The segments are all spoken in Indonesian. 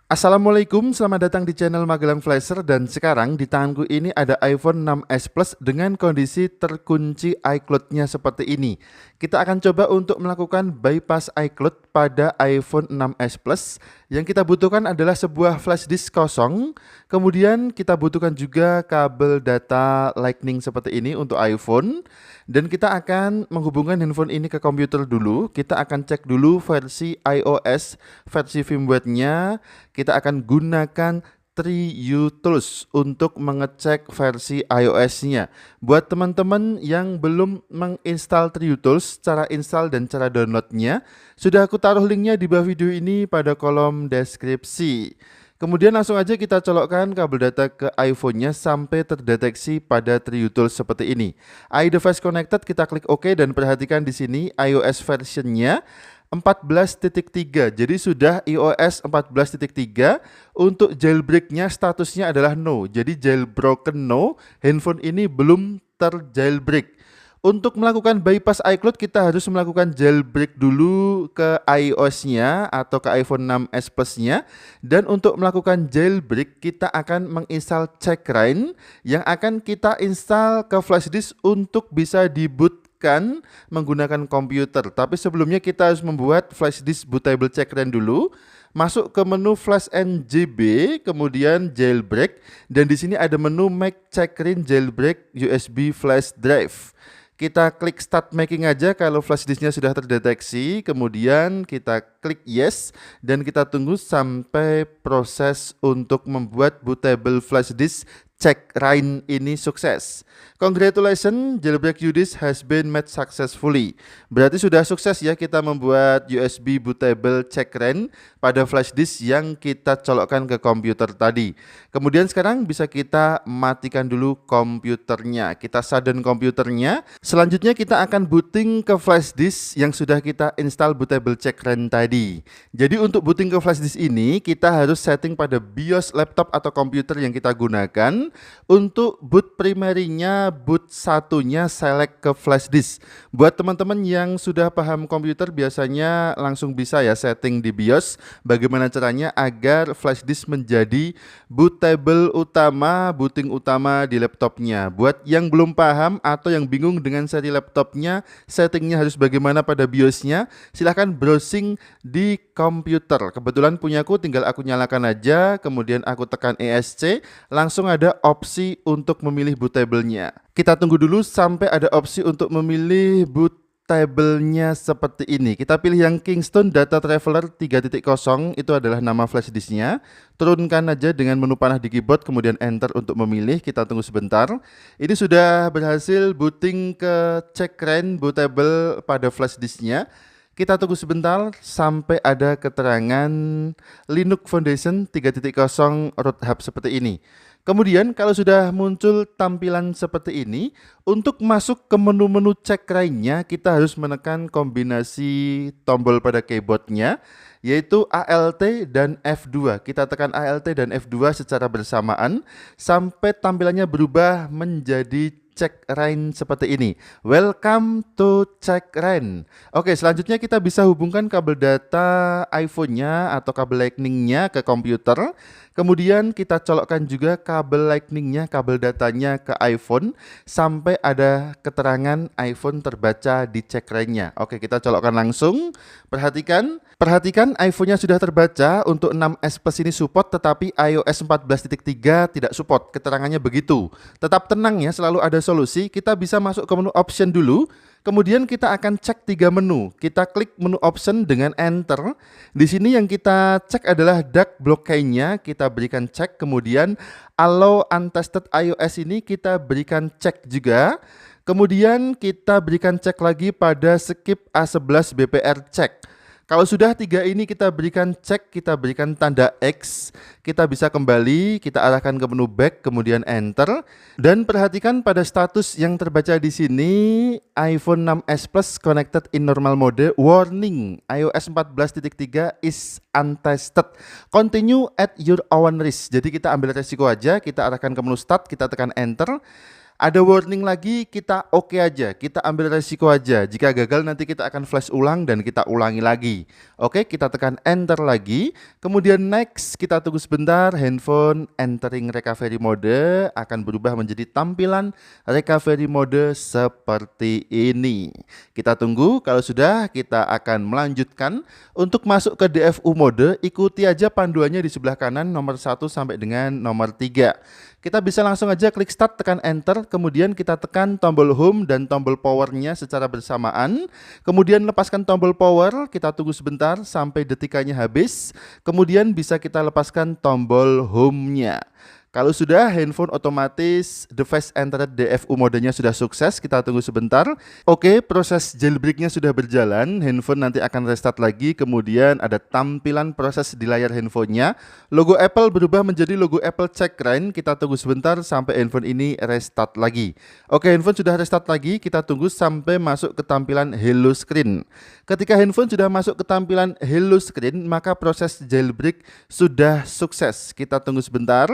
Assalamualaikum, selamat datang di channel Magelang Flasher dan sekarang di tanganku ini ada iPhone 6s Plus dengan kondisi terkunci iCloud-nya seperti ini. Kita akan coba untuk melakukan bypass iCloud pada iPhone 6s Plus. Yang kita butuhkan adalah sebuah flash disk kosong, kemudian kita butuhkan juga kabel data Lightning seperti ini untuk iPhone. Dan kita akan menghubungkan handphone ini ke komputer dulu. Kita akan cek dulu versi iOS, versi firmware-nya. Kita akan gunakan TreeUTools untuk mengecek versi iOS-nya. Buat teman-teman yang belum menginstal TreeUTools, cara install dan cara downloadnya, sudah aku taruh linknya di bawah video ini pada kolom deskripsi. Kemudian langsung aja kita colokkan kabel data ke iPhone-nya sampai terdeteksi pada TreeUTools seperti ini. iDevice connected, kita klik OK dan perhatikan di sini iOS versionnya 14.3. Jadi sudah iOS 14.3. Untuk jailbreaknya statusnya adalah no. Jadi jailbroken no, handphone ini belum terjailbreak. Untuk melakukan bypass iCloud kita harus melakukan jailbreak dulu ke iOS-nya atau ke iPhone 6s Plus-nya. Dan untuk melakukan jailbreak kita akan menginstal Checkra1 yang akan kita install ke flash disk untuk bisa dibootkan menggunakan komputer. Tapi sebelumnya kita harus membuat flash disk bootable Checkra1 dulu. Masuk ke menu Flash NGB, kemudian Jailbreak, dan di sini ada menu Make Checkra1 Jailbreak USB Flash Drive. Kita klik Start Making aja kalau flash disknya sudah terdeteksi, kemudian kita klik Yes, dan kita tunggu sampai proses untuk membuat bootable flash disk Checkra1 ini sukses. Congratulations, jailbreak UDIS has been made successfully. Berarti sudah sukses ya kita membuat USB bootable Checkra1 pada flash disk yang kita colokkan ke komputer tadi. Kemudian sekarang bisa kita matikan dulu komputernya. Kita shutdown komputernya. Selanjutnya kita akan booting ke flash disk yang sudah kita install bootable Checkra1 tadi. Jadi untuk booting ke flash disk ini kita harus setting pada BIOS laptop atau komputer yang kita gunakan. Untuk boot primary-nya, boot satunya select ke flash disk. Buat teman-teman yang sudah paham komputer biasanya langsung bisa ya setting di BIOS bagaimana caranya agar flash disk menjadi bootable utama, booting utama di laptopnya. Buat yang belum paham atau yang bingung dengan seri laptopnya, settingnya harus bagaimana pada BIOS-nya, silahkan browsing di komputer. Kebetulan punyaku tinggal aku nyalakan aja, kemudian aku tekan ESC, langsung ada opsi untuk memilih bootable-nya. Kita tunggu dulu sampai ada opsi untuk memilih bootable-nya seperti ini. Kita pilih yang Kingston Data Traveler 3.0, itu adalah nama flash disk-nya. Turunkan aja dengan menu panah di keyboard, kemudian enter untuk memilih. Kita tunggu sebentar. Ini sudah berhasil booting ke Checkra1 bootable pada flash disk-nya. Kita tunggu sebentar sampai ada keterangan Linux Foundation 3.0 root hub seperti ini. Kemudian kalau sudah muncul tampilan seperti ini, untuk masuk ke menu-menu Checkra1-nya kita harus menekan kombinasi tombol pada keyboardnya, yaitu ALT dan F2. Kita tekan ALT dan F2 secara bersamaan sampai tampilannya berubah menjadi Checkra1 seperti ini. Welcome to Checkra1. Oke, selanjutnya kita bisa hubungkan kabel data iPhone-nya atau kabel Lightning-nya ke komputer. Kemudian kita colokkan juga kabel Lightning-nya, kabel datanya ke iPhone sampai ada keterangan iPhone terbaca di Checkra1-nya. Oke, kita colokkan langsung. Perhatikan iPhone-nya sudah terbaca. Untuk 6s Plus ini support, tetapi iOS 14.3 tidak support. Keterangannya begitu. Tetap tenang ya, selalu ada solusi. Kita bisa masuk ke menu option dulu. Kemudian kita akan cek 3 menu. Kita klik menu option dengan enter. Di sini yang kita cek adalah dark blockade-nya, kita berikan cek. Kemudian allow untested iOS ini kita berikan cek juga. Kemudian kita berikan cek lagi pada skip A11 BPR cek. Kalau sudah 3 ini kita berikan cek, kita berikan tanda X, kita bisa kembali, kita arahkan ke menu back, kemudian enter. Dan perhatikan pada status yang terbaca di sini, iPhone 6s Plus connected in normal mode, warning, iOS 14.3 is untested. Continue at your own risk. Jadi kita ambil resiko aja, kita arahkan ke menu start, kita tekan enter. Ada warning lagi, kita oke aja, kita ambil resiko aja. Jika gagal nanti kita akan flash ulang dan kita ulangi lagi. Oke, kita tekan enter lagi, kemudian next, kita tunggu sebentar, handphone entering recovery mode akan berubah menjadi tampilan recovery mode seperti ini. Kita tunggu, kalau sudah kita akan melanjutkan. Untuk masuk ke DFU mode, ikuti aja panduannya di sebelah kanan nomor 1 sampai dengan nomor 3. Kita bisa langsung aja klik start, tekan enter, kemudian kita tekan tombol home dan tombol powernya secara bersamaan. Kemudian lepaskan tombol power, kita tunggu sebentar sampai detikannya habis. Kemudian bisa kita lepaskan tombol home-nya. Kalau sudah, handphone otomatis device entered DFU modenya sudah sukses. Kita tunggu sebentar. Oke, proses jailbreaknya sudah berjalan. Handphone nanti akan restart lagi. Kemudian ada tampilan proses di layar handphonenya. Logo Apple berubah menjadi logo Apple Check Rain. Kita tunggu sebentar sampai handphone ini restart lagi. Oke, handphone sudah restart lagi. Kita tunggu sampai masuk ke tampilan Hello Screen. Ketika handphone sudah masuk ke tampilan Hello Screen, maka proses jailbreak sudah sukses. Kita tunggu sebentar.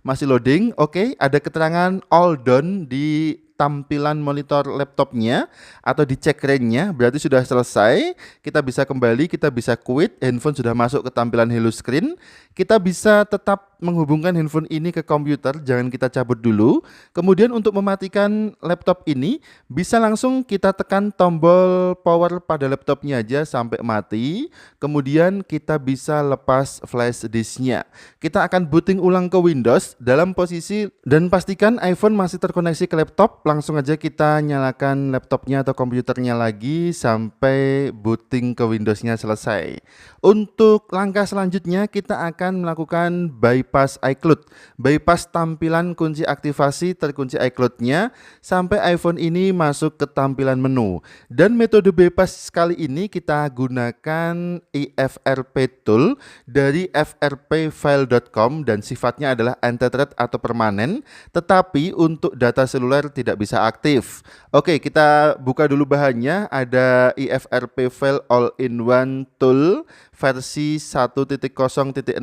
Masih loading. Oke, ada keterangan all done di tampilan monitor laptopnya atau di check rain-nya, berarti sudah selesai. Kita bisa kembali, kita bisa quit. Handphone sudah masuk ke tampilan Hello Screen. Kita bisa tetap menghubungkan handphone ini ke komputer, jangan kita cabut dulu. Kemudian untuk mematikan laptop ini, bisa langsung kita tekan tombol power pada laptopnya aja sampai mati. Kemudian kita bisa lepas flash disknya. Kita akan booting ulang ke Windows dalam posisi dan pastikan iPhone masih terkoneksi ke laptop. Langsung aja kita nyalakan laptopnya atau komputernya lagi sampai booting ke Windows-nya selesai. Untuk langkah selanjutnya kita akan melakukan bypass iCloud. Bypass tampilan kunci aktivasi terkunci iCloud-nya sampai iPhone ini masuk ke tampilan menu. Dan metode bypass kali ini kita gunakan IFRP tool dari frpfile.com dan sifatnya adalah anti-threat atau permanen, tetapi untuk data seluler tidak bisa aktif. Oke, kita buka dulu bahannya. Ada IFRP File All-in-One Tool versi 1.0.6.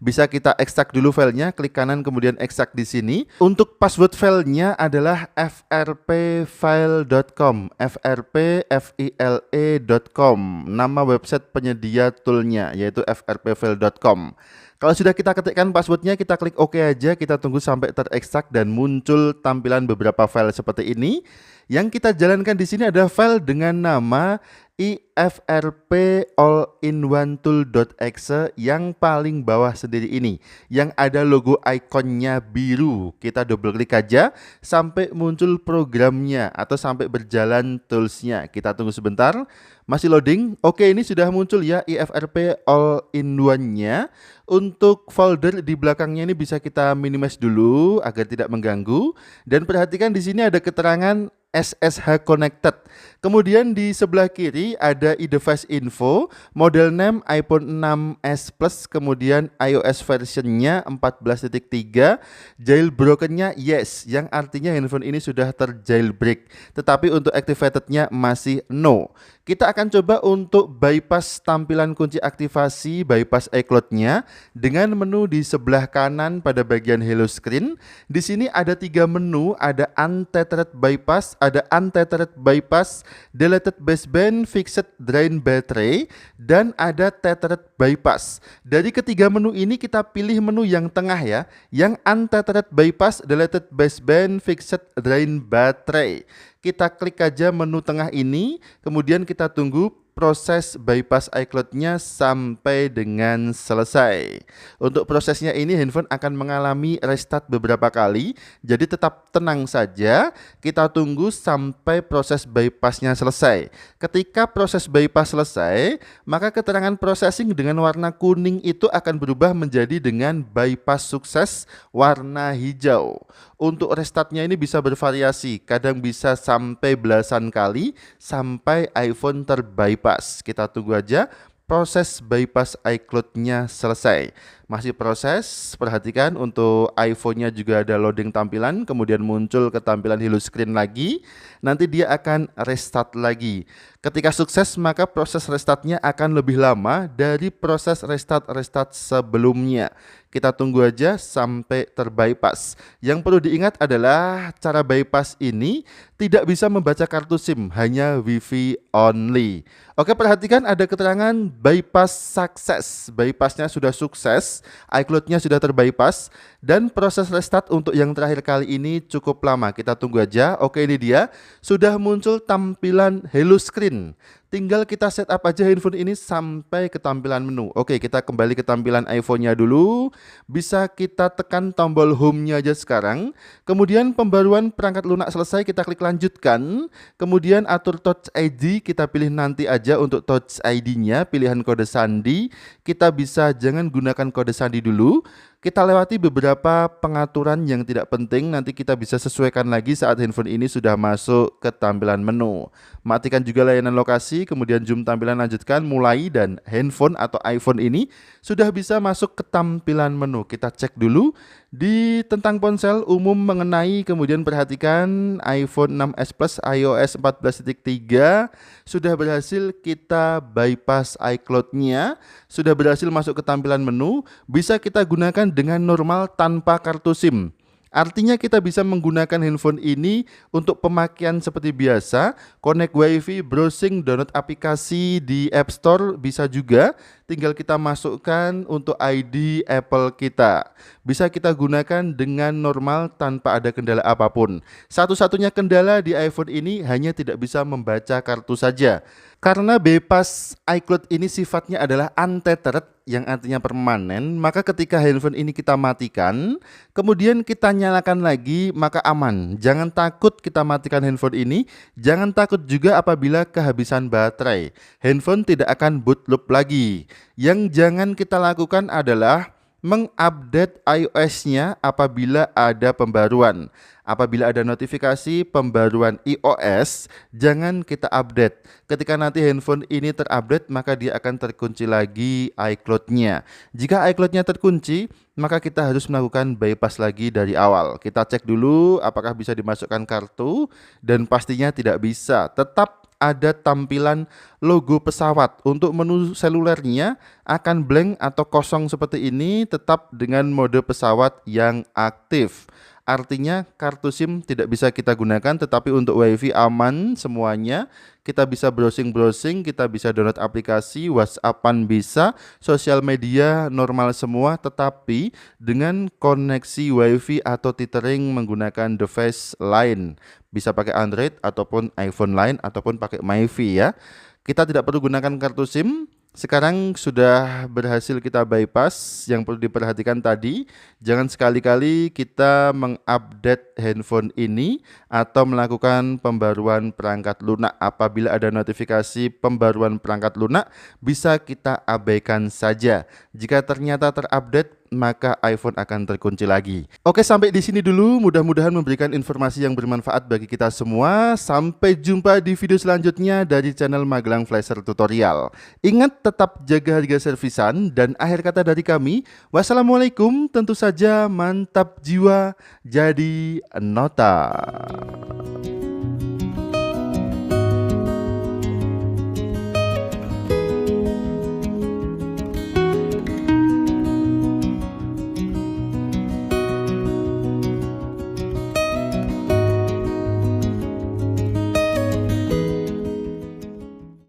Bisa kita ekstrak dulu filenya, klik kanan kemudian ekstrak di sini. Untuk password filenya adalah frpfile.com, frpfile.com. Nama website penyedia toolnya yaitu frpfile.com. Kalau sudah kita ketikkan passwordnya, kita klik OK aja, kita tunggu sampai terekstrak dan muncul tampilan beberapa file seperti ini. Yang kita jalankan di sini ada file dengan nama IFRP All-in-One Tool.exe yang paling bawah sendiri ini, yang ada logo ikonnya biru. Kita double klik aja sampai muncul programnya atau sampai berjalan toolsnya. Kita tunggu sebentar, masih loading. Oke, ini sudah muncul ya IFRP All-in-One-nya. Untuk folder di belakangnya ini bisa kita minimize dulu agar tidak mengganggu. Dan perhatikan di sini ada keterangan SSH connected. Kemudian di sebelah kiri ada iDevice info, model name iPhone 6s Plus, kemudian iOS versionnya 14.3, jailbrokennya yes, yang artinya handphone ini sudah terjailbreak. Tetapi untuk activatednya masih no. Kita akan coba untuk bypass tampilan kunci aktivasi, bypass iCloud-nya dengan menu di sebelah kanan pada bagian Hello Screen. Di sini ada 3 menu, ada Untethered Bypass, ada Untethered Bypass, Deleted Baseband, Fixed Drain Battery, dan ada Tethered Bypass. Dari ketiga menu ini kita pilih menu yang tengah ya, yang Untethered Bypass, Deleted Baseband, Fixed Drain Battery. Kita klik aja menu tengah ini, kemudian kita tunggu proses bypass iCloud-nya sampai dengan selesai. Untuk prosesnya ini handphone akan mengalami restart beberapa kali, jadi tetap tenang saja. Kita tunggu sampai proses bypass-nya selesai. Ketika proses bypass selesai, maka keterangan processing dengan warna kuning itu akan berubah menjadi dengan bypass sukses warna hijau. Untuk restartnya ini bisa bervariasi, kadang bisa sampai belasan kali sampai iPhone terbypass. Kita tunggu aja proses bypass iCloud-nya selesai. Masih proses, perhatikan untuk iPhone-nya juga ada loading tampilan, kemudian muncul ke tampilan hello screen lagi, nanti dia akan restart lagi. Ketika sukses maka proses restartnya akan lebih lama dari proses restart sebelumnya. Kita tunggu aja sampai terbypass. Yang perlu diingat adalah cara bypass ini tidak bisa membaca kartu SIM, hanya WiFi only. Oke, perhatikan ada keterangan bypass success. Bypassnya sudah sukses, iCloud-nya sudah terbypass, dan proses restart untuk yang terakhir kali ini cukup lama. Kita tunggu aja. Oke, ini dia. Sudah muncul tampilan hello screen. Tinggal kita setup aja handphone ini sampai ke tampilan menu. Oke, kita kembali ke tampilan iPhone-nya dulu. Bisa kita tekan tombol home-nya aja sekarang. Kemudian pembaruan perangkat lunak selesai, kita klik lanjutkan. Kemudian atur Touch ID, kita pilih nanti aja untuk Touch ID-nya, pilihan kode sandi. Kita bisa jangan gunakan kode sandi dulu. Kita lewati beberapa pengaturan yang tidak penting, nanti kita bisa sesuaikan lagi saat handphone ini sudah masuk ke tampilan menu. Matikan juga layanan lokasi, kemudian zoom tampilan lanjutkan, mulai, dan handphone atau iPhone ini sudah bisa masuk ke tampilan menu. Kita cek dulu di tentang ponsel umum mengenai, kemudian perhatikan iPhone 6s Plus iOS 14.3 sudah berhasil kita bypass iCloud-nya, sudah berhasil masuk ke tampilan menu, bisa kita gunakan dengan normal tanpa kartu SIM. Artinya kita bisa menggunakan handphone ini untuk pemakaian seperti biasa, connect WiFi, browsing, download aplikasi di App Store bisa juga. Tinggal kita masukkan untuk ID Apple kita. Bisa kita gunakan dengan normal tanpa ada kendala apapun. Satu-satunya kendala di iPhone ini hanya tidak bisa membaca kartu saja. Karena bypass iCloud ini sifatnya adalah untethered, yang artinya permanen, maka ketika handphone ini kita matikan, kemudian kita nyalakan lagi, maka aman. Jangan takut kita matikan handphone ini, jangan takut juga apabila kehabisan baterai. Handphone tidak akan boot loop lagi. Yang jangan kita lakukan adalah mengupdate iOS-nya apabila ada pembaruan. Apabila ada notifikasi pembaruan iOS, jangan kita update. Ketika nanti handphone ini terupdate, maka dia akan terkunci lagi iCloud-nya. Jika iCloud-nya terkunci, maka kita harus melakukan bypass lagi dari awal. Kita cek dulu apakah bisa dimasukkan kartu, dan pastinya tidak bisa. Tetap ada tampilan logo pesawat. Untuk menu selulernya akan blank atau kosong seperti ini, tetap dengan mode pesawat yang aktif. Artinya kartu SIM tidak bisa kita gunakan, tetapi untuk WiFi aman semuanya. Kita bisa browsing-browsing, kita bisa download aplikasi, WhatsAppan bisa, sosial media normal semua, tetapi dengan koneksi WiFi atau tethering menggunakan device lain. Bisa pakai Android ataupun iPhone lain ataupun pakai MyFi ya. Kita tidak perlu gunakan kartu SIM. Sekarang sudah berhasil kita bypass. Yang perlu diperhatikan tadi, jangan sekali-kali kita mengupdate handphone ini atau melakukan pembaruan perangkat lunak. Apabila ada notifikasi pembaruan perangkat lunak, bisa kita abaikan saja. Jika ternyata terupdate, maka iPhone akan terkunci lagi. Oke, sampai di sini dulu. Mudah-mudahan memberikan informasi yang bermanfaat bagi kita semua. Sampai jumpa di video selanjutnya dari channel Magelang Flasher Tutorial. Ingat, tetap jaga harga servisan, dan akhir kata dari kami, wassalamualaikum. Tentu saja mantap jiwa jadi nota.